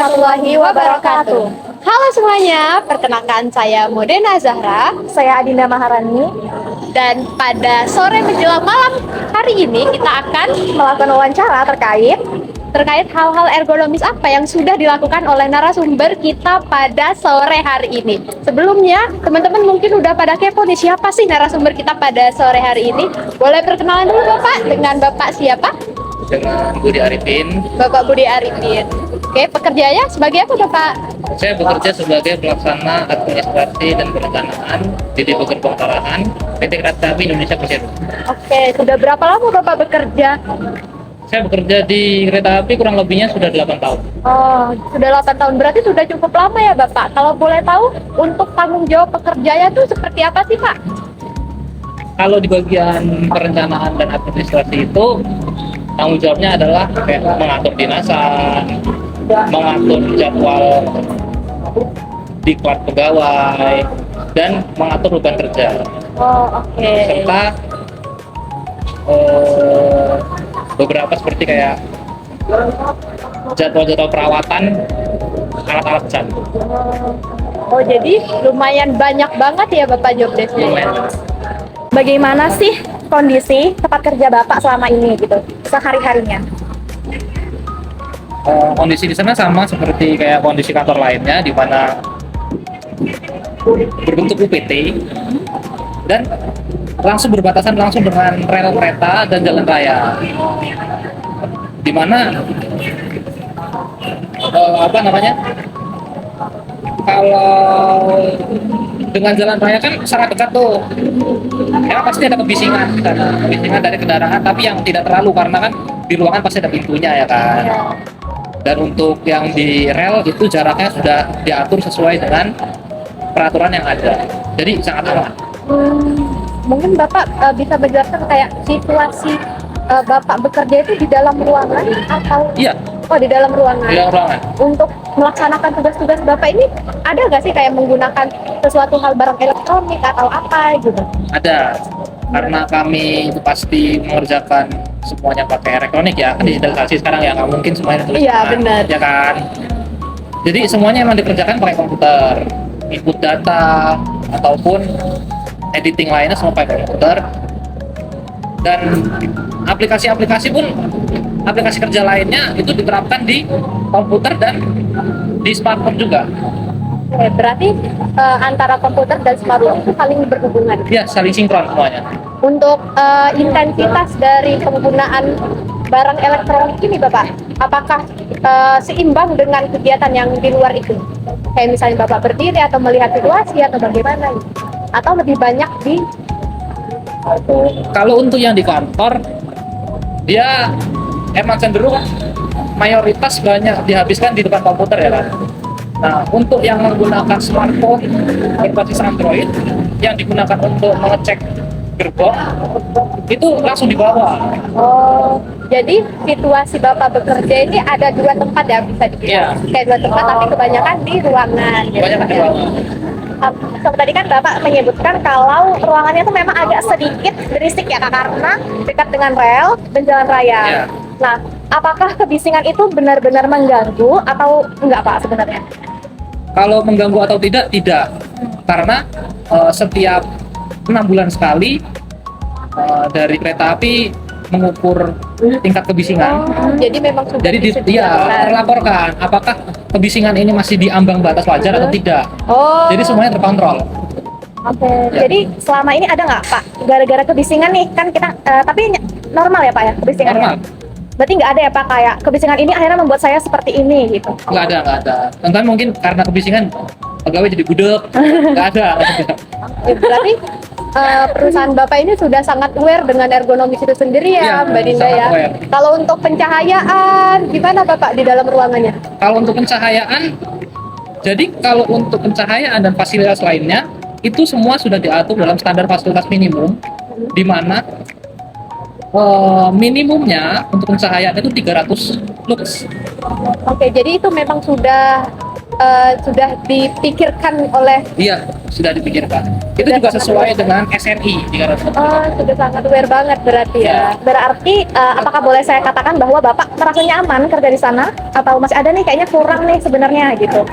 warahmatullahi wabarakatuh. Halo semuanya, perkenalkan saya Modena Zahra. Saya Adinda Maharani. Dan pada sore menjelang malam hari ini kita akan Melakukan wawancara terkait hal-hal ergonomis apa yang sudah dilakukan oleh narasumber kita pada sore hari ini. Sebelumnya, teman-teman mungkin udah pada kepo nih, siapa sih narasumber kita pada sore hari ini? Boleh perkenalan dulu Bapak, dengan Bapak siapa? Dengan Budi Arifin. Bapak Budi Arifin. Oke, pekerjaannya sebagai apa Bapak? Saya bekerja sebagai pelaksana administrasi dan perencanaan di Depo Gerbong Tarahan PT Kereta Api Indonesia Persero. Oke, sudah berapa lama Bapak bekerja? Saya bekerja di kereta api kurang lebihnya sudah 8 tahun. Oh, sudah 8 tahun. Berarti sudah cukup lama ya Bapak. Kalau boleh tahu, untuk tanggung jawab pekerjanya tuh seperti apa sih Pak? Kalau di bagian perencanaan dan administrasi itu tanggung jawabnya adalah kayak mengatur dinasan, mengatur jadwal diklat pegawai, dan mengatur beban kerja. Oh, oke. Serta beberapa seperti kayak jadwal-jadwal perawatan alat-alat cat. Oh, jadi lumayan banyak banget ya Bapak job desk-nya. Lumayan. Bagaimana sih kondisi tempat kerja Bapak selama ini gitu, sehari-harinya? Kondisi di sana sama seperti kayak kondisi kantor lainnya, di mana berbentuk UPT dan langsung berbatasan langsung dengan rel kereta dan jalan raya, di mana kalau dengan jalan raya kan sangat dekat tuh, ya pasti ada kebisingan dari kendaraan, tapi yang tidak terlalu karena kan di ruangan pasti ada pintunya ya kan. Dan untuk yang di rel itu jaraknya sudah diatur sesuai dengan peraturan yang ada, jadi sangat aman. Mungkin Bapak bisa menjelaskan kayak situasi Bapak bekerja itu di dalam ruangan atau? Iya. Oh, di dalam ruangan. Di dalam ruangan. Untuk melaksanakan tugas-tugas Bapak ini ada nggak sih kayak menggunakan sesuatu hal barang elektronik atau apa gitu? Ada, karena kami itu pasti mengerjakan semuanya pakai elektronik ya, kan digitalisasi sekarang ya, nggak mungkin semuanya ditulis. Iya, benar. Ya kan. Jadi semuanya emang dikerjakan pakai komputer, input data ataupun editing lainnya semua pakai komputer. Dan aplikasi-aplikasi pun, aplikasi kerja lainnya itu diterapkan di komputer dan di smartphone juga. Oke, berarti antara komputer dan smartphone itu saling berhubungan. Ya, saling sinkron semuanya. Untuk intensitas dari penggunaan barang elektronik ini Bapak, apakah seimbang dengan kegiatan yang di luar itu? Kayak misalnya Bapak berdiri atau melihat situasi atau bagaimana gitu? Atau lebih banyak di Kalau untuk yang di kantor, dia emang cenderung mayoritas banyak dihabiskan di depan komputer ya kan. Nah, untuk yang menggunakan smartphone berbasis Android yang digunakan untuk mengecek gerbong itu langsung di bawah. Oh, jadi situasi Bapak bekerja ini ada dua tempat ya bisa dibilang. Iya. Kayak dua tempat tapi kebanyakan di ruangan. Gitu. Banyak di ruangan. Seperti tadi kan Bapak menyebutkan kalau ruangannya itu memang agak sedikit berisik ya Kak, karena dekat dengan rel dan jalan raya. Iya. Nah, apakah kebisingan itu benar-benar mengganggu atau enggak Pak sebenarnya? Kalau mengganggu atau tidak, tidak. Karena setiap 6 bulan sekali dari kereta api mengukur tingkat kebisingan. Jadi memang sudah Jadi terlaporkan apakah kebisingan ini masih di ambang batas wajar atau tidak. Oh. Jadi semuanya terkontrol. Oke. Ya. Jadi selama ini ada nggak Pak gara-gara kebisingan nih kan kita tapi normal ya Pak ya kebisingannya? Normal. Berarti nggak ada ya Pak kayak kebisingan ini akhirnya membuat saya seperti ini gitu? Nggak ada. Tentu mungkin karena kebisingan pegawai jadi budek. Nggak ada. Ya, berarti perusahaan Bapak ini sudah sangat aware dengan ergonomis itu sendiri ya, Iya, Mbak Dinda sangat ya. aware. Kalau untuk pencahayaan, gimana Bapak di dalam ruangannya? Kalau untuk pencahayaan, jadi kalau untuk pencahayaan dan fasilitas lainnya itu semua sudah diatur dalam standar fasilitas minimum, di mana minimumnya untuk pencahayaan itu 300 lux. Oke, jadi itu memang sudah sudah dipikirkan oleh Iya, sudah dipikirkan. Itu juga sesuai dengan SNI di Garut. sudah sangat aware banget berarti ya. Berarti apakah boleh saya katakan bahwa Bapak merasa nyaman kerja di sana atau masih ada nih kayaknya kurang nih sebenarnya gitu?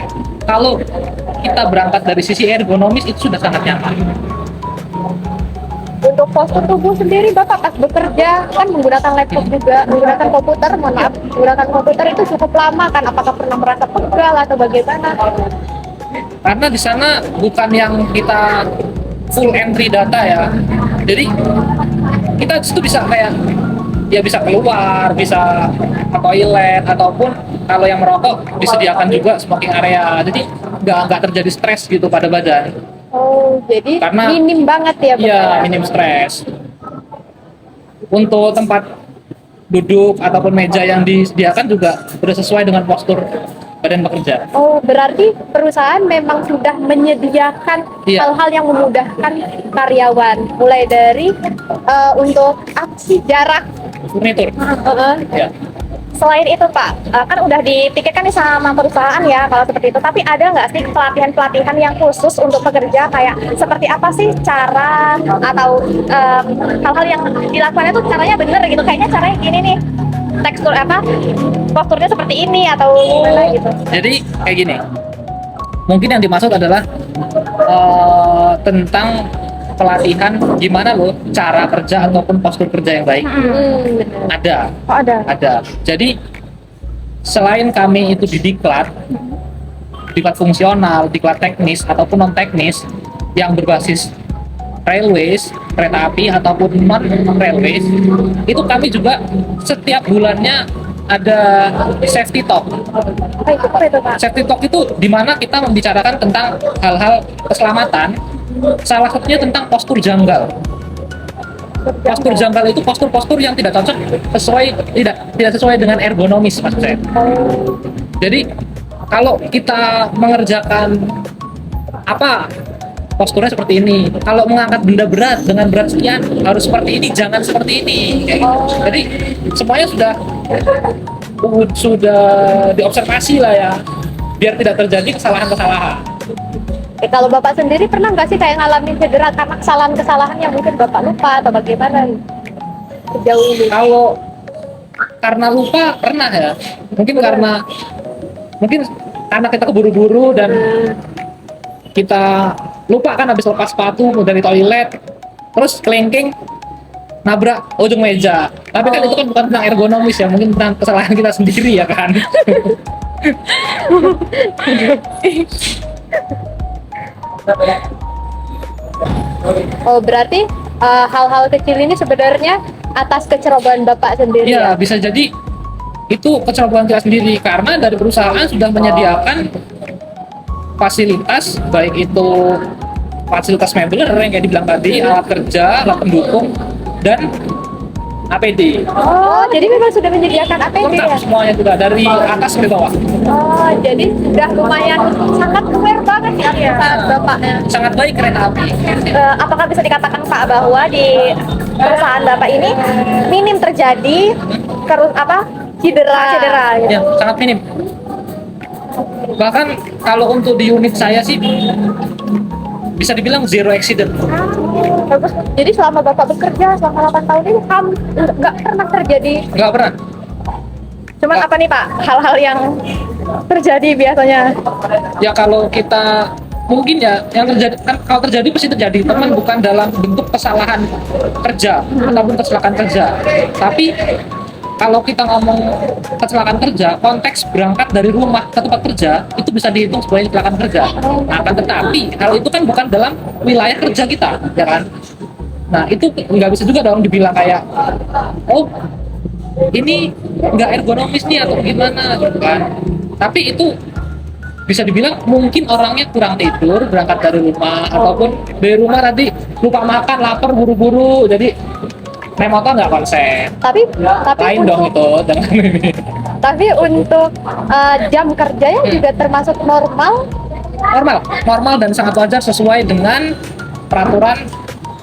Kalau kita berangkat dari sisi ergonomis itu sudah sangat nyaman. Untuk postur tubuh sendiri Bapak pas bekerja kan menggunakan laptop juga, menggunakan komputer, mohon maaf, menggunakan komputer itu cukup lama kan? Apakah pernah merasa pegal atau bagaimana? Karena di sana bukan yang kita full entry data ya. Jadi kita itu bisa kayak ya bisa keluar, bisa ke toilet ataupun kalau yang merokok disediakan juga smoking area. Jadi nggak terjadi stres gitu pada badan. Oh, jadi Karena- minim banget ya Bapak? Iya, minim stres. Untuk tempat duduk ataupun meja yang disediakan juga sudah sesuai dengan postur badan bekerja. Oh, berarti perusahaan memang sudah menyediakan Iya. hal-hal yang memudahkan karyawan, mulai dari untuk aksi jarak. Furnitur. Ya. Selain itu Pak, kan udah dipikirkan nih sama perusahaan ya kalau seperti itu. Tapi ada nggak sih pelatihan-pelatihan yang khusus untuk pekerja kayak seperti apa sih cara atau hal-hal yang dilakukannya tuh caranya bener gitu? Kayaknya caranya gini nih, tekstur apa, posturnya seperti ini atau gimana gitu? Jadi kayak gini. Mungkin yang dimaksud adalah tentang pelatihan gimana loh cara kerja ataupun postur kerja yang baik. Benar. Ada. Oh ada. Ada. Jadi selain kami itu di diklat fungsional, diklat teknis ataupun non teknis yang berbasis railways, kereta api ataupun non railways, itu kami juga setiap bulannya ada safety talk. Apa itu Pak? Safety talk itu di mana kita membicarakan tentang hal-hal keselamatan. Salah satunya tentang postur janggal. Postur janggal itu postur-postur yang tidak cocok tidak sesuai dengan ergonomis maksud saya. Jadi kalau kita mengerjakan apa posturnya seperti ini, kalau mengangkat benda berat dengan berat sekian harus seperti ini, jangan seperti ini. Kayak gitu. Jadi semuanya sudah diobservasi lah ya, biar tidak terjadi kesalahan-kesalahan. Kalau Bapak sendiri pernah nggak sih kayak ngalamin cedera karena kesalahan-kesalahan yang mungkin Bapak lupa atau bagaimana sejauh ini? Kalau karena lupa pernah ya, mungkin karena kita keburu-buru dan kita lupa kan habis lepas sepatu dari toilet, terus kelengking nabrak ujung meja. Tapi kan itu kan bukan tentang ergonomis ya, mungkin tentang kesalahan kita sendiri ya kan. Oh, berarti hal-hal kecil ini sebenarnya atas kecerobohan Bapak sendiri Iya, ya? bisa jadi itu kecerobohan kita sendiri karena dari perusahaan sudah menyediakan fasilitas, baik itu fasilitas mebel yang kayak dibilang tadi, alat kerja, alat pendukung, dan APD. Oh, jadi memang sudah menyediakan APD Lengkap ya? semuanya juga dari atas sampai bawah. Oh, jadi sudah lumayan sangat aware banget ya saat Bapaknya. Sangat baik kereta api. Apakah bisa dikatakan Pak bahwa di perusahaan Bapak ini minim terjadi cedera gitu? Ya, sangat minim. Bahkan kalau untuk di unit saya sih bisa dibilang zero accident. Bagus. Jadi selama Bapak bekerja selama 8 tahun ini nggak pernah terjadi. Nggak pernah. Cuman apa nih Pak hal-hal yang terjadi biasanya? Ya kalau kita mungkin ya yang terjadi kan kalau terjadi pasti terjadi, teman bukan dalam bentuk kesalahan kerja ataupun kecelakaan kerja. Tapi kalau kita ngomong kecelakaan kerja, konteks berangkat dari rumah ke tempat kerja itu bisa dihitung sebagai kecelakaan kerja. Nah, akan tetapi hal itu kan bukan dalam wilayah kerja kita, ya kan? Nah, itu nggak bisa juga dong dibilang kayak, oh ini nggak ergonomis nih atau gimana gitu kan. Tapi itu bisa dibilang mungkin orangnya kurang tidur berangkat dari rumah ataupun dari rumah tadi lupa makan, lapar, buru-buru, jadi naik motor nggak konsen. Tapi Lain dong itu dengan ini. Tapi untuk jam kerjanya juga termasuk normal. Normal dan sangat wajar sesuai dengan peraturan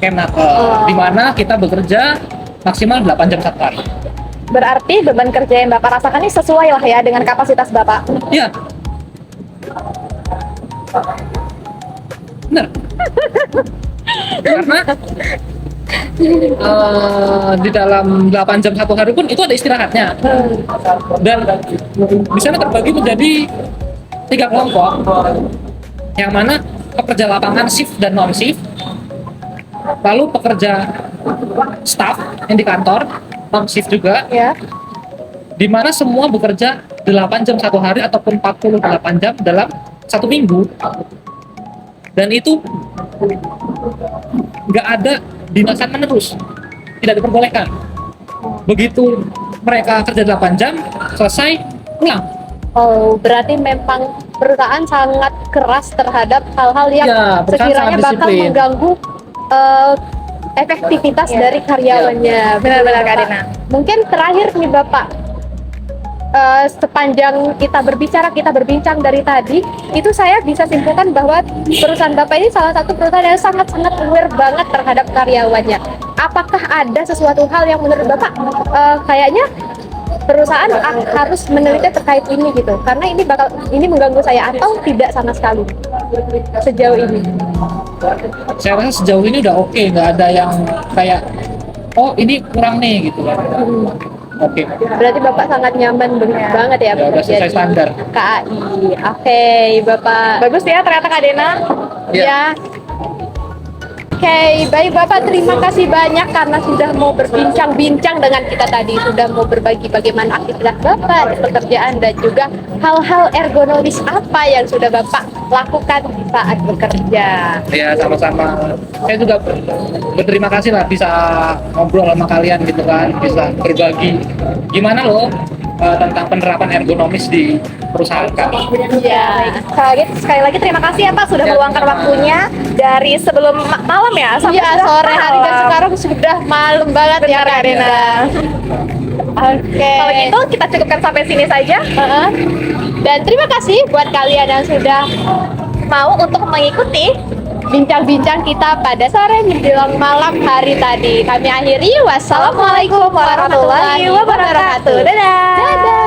Kemnaker, di mana kita bekerja maksimal 8 jam satu hari. Berarti beban kerja yang Bapak rasakan ini sesuai lah ya dengan kapasitas Bapak. Iya, Bener. Karena di dalam 8 jam satu hari pun itu ada istirahatnya. Dan di sana terbagi menjadi 3 kelompok, yang mana pekerja lapangan shift dan non shift, lalu pekerja staff yang di kantor non shift juga, Ya. di mana semua bekerja 8 jam satu hari ataupun 48 jam dalam satu minggu. Dan itu nggak ada dinasan menerus, tidak diperbolehkan. Begitu mereka kerja 8 jam, selesai, pulang. Oh, berarti memang perusahaan sangat keras terhadap hal-hal yang Ya, perusahaan sekiranya sangat bakal disiplin. mengganggu efektivitas Ya. dari karyawannya. Benar-benar, Bapak. Kak Dina. Mungkin terakhir nih Bapak, sepanjang kita berbincang dari tadi, itu saya bisa simpulkan bahwa perusahaan Bapak ini salah satu perusahaan yang sangat-sangat aware banget terhadap karyawannya. Apakah ada sesuatu hal yang menurut Bapak kayaknya perusahaan harus meneliti terkait ini gitu, karena ini mengganggu saya, atau tidak sama sekali sejauh ini? Saya rasa sejauh ini udah oke, nggak ada yang kayak oh ini kurang nih gitu kan. Oke. Berarti Bapak sangat nyaman banget ya Ya, udah bekerja sesuai di standar. KAI. Oke, Bapak. Bagus ya ternyata Kak Dena. Ya. Ya. Oke, baik Bapak, terima kasih banyak karena sudah mau berbincang-bincang dengan kita tadi, sudah mau berbagi bagaimana aktivitas Bapak di pekerjaan dan juga hal-hal ergonomis apa yang sudah Bapak lakukan di saat bekerja. Ya, sama-sama. Saya juga berterima kasih lah bisa ngobrol sama kalian gitu kan, bisa berbagi gimana loh tentang penerapan ergonomis di perusahaan kami. Iya. Sekali lagi terima kasih ya Pak sudah Ya. meluangkan waktunya dari sebelum malam ya sampai Iya, sudah sore hari dan malam. sekarang sudah malam banget ya Benar, Kak Kak Dena. Dina. Oke. Kalau gitu kita cukupkan sampai sini saja. Heeh. Dan terima kasih buat kalian yang sudah Mau untuk mengikuti bincang-bincang kita pada sore menjelang malam hari tadi. Kami akhiri. Wassalamualaikum warahmatullahi wabarakatuh. Dadah. Dadah.